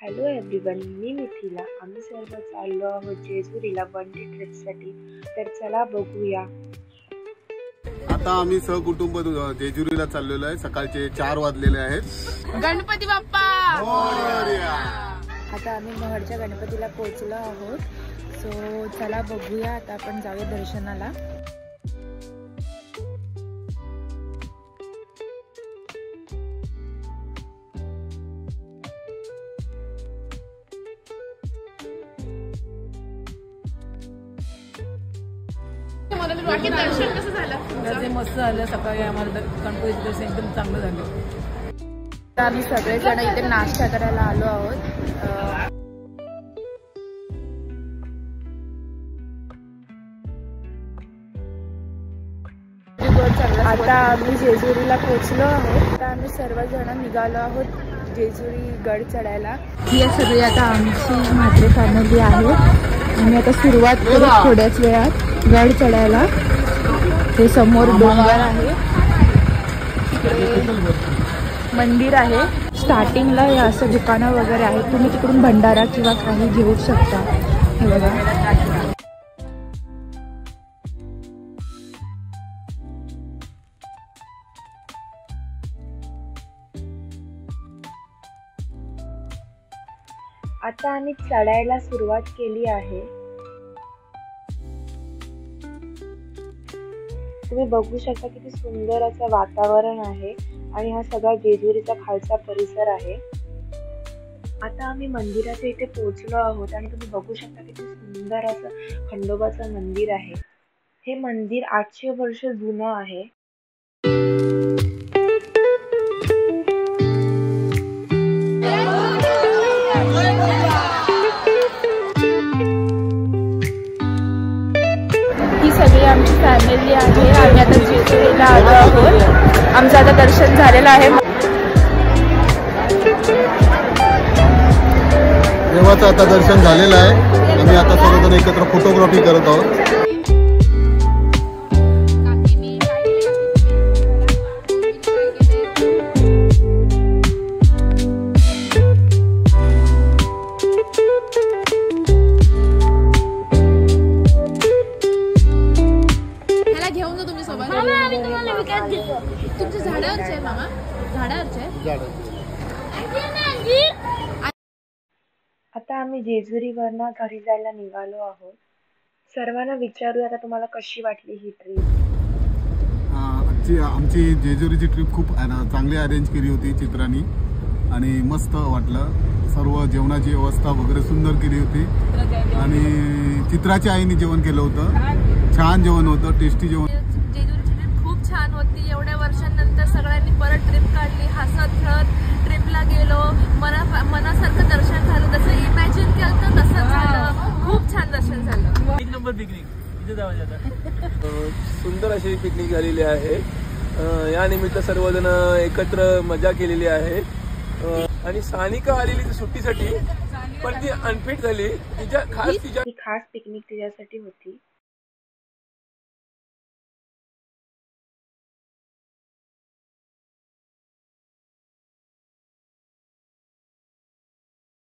Hello everyone, मी मिथिला. आम्ही सर्व चाललो आहोत जेजुरीला वन डे ट्रिपसाठी. तर चला बघूया. आता आम्ही सहकुटुंब जेजुरीला चाललेलो आहे. सकाळचे 4 वाजलेले आहेत. गणपती बाप्पा. आता आम्ही महडच्या गणपतीला पोहोचलो आहोत. सो चला बघूया. आता आपण जाऊया दर्शनाला. दर्शन कसं झालं? मस्त झालं. सकाळी आम्हाला गणपतीचं दर्शन एकदम चांगलं झालं. आम्ही सगळेजण इथे नाश्ता करायला आलो आहोत. आता आम्ही जेजुरीला पोहोचलो आहोत. आता आम्ही सर्वजण निघालो आहोत जेजुरी गड चढायला. ही सगळी आता आमची म्हात्रे फॅमिली आहे. आम्ही आता सुरुवात करू थोड्याच वेळात गड चढायला. ते समोर डोंगर आहे, मंदिर आहे. स्टार्टिंगला हे असं दुकानं वगैरे आहेत. तुम्ही तिकडून भंडारा किंवा काही घेऊ शकता. हे बघा. आता आम्ही चढायला सुरुवात केली आहे. तुम्ही बघू शकता किती सुंदर असं वातावरण आहे आणि हा सगळा जेजुरीचा खालचा परिसर आहे. आता आम्ही मंदिराच्या इथे पोहोचलो आहोत आणि तुम्ही बघू शकता किती सुंदर असं खंडोबाचं मंदिर आहे. हे मंदिर 800 वर्ष जुनं आहे. सगळी आमची फॅमिली आहे. आम्ही आता जेजुरीला आलो आहोत. आमचं आता दर्शन झालेलं आहे. देवाचं आता दर्शन झालेलं आहे. आम्ही आता सर्वजण एकत्र फोटोग्राफी करत आहोत. तुमच्या झाडावरचे आहे मामा? झाडावरचे? आता आम्ही जेजुरीवरनं घरी जायला निघालो आहोत. सर्वांना विचारूया आता तुम्हाला कशी वाटली ही ट्रिप. आमची जेजुरीची ट्रिप खूप चांगली अरेंज केली होती चित्रांनी आणि मस्त वाटलं. सर्व जेवणाची व्यवस्था वगैरे सुंदर केली होती आणि चित्राच्या आईने जेवण केलं होतं. छान जेवण होतं, टेस्टी जेवण. जेजुरीची ट्रिप खूप छान होती. एवढ्या वर्षांनंतर सगळ्यांनी परत ट्रिप काढली. हसत खेळत ट्रिपला गेलो. मनासारखं दर्शन झालं. जसं इमॅजिन केलं तर तसं झालं. खूप छान दर्शन झालं. 1 नंबर पिकनिक इथे जावं. सुंदर अशी पिकनिक झालेली आहे. या निमित्त सर्वजण एकत्र मजा केलेली आहे. आणि सानिका आलेली सुट्टीसाठी पण ती अनफिट झाली. तिच्या खास पिकनिक तिच्यासाठी होती.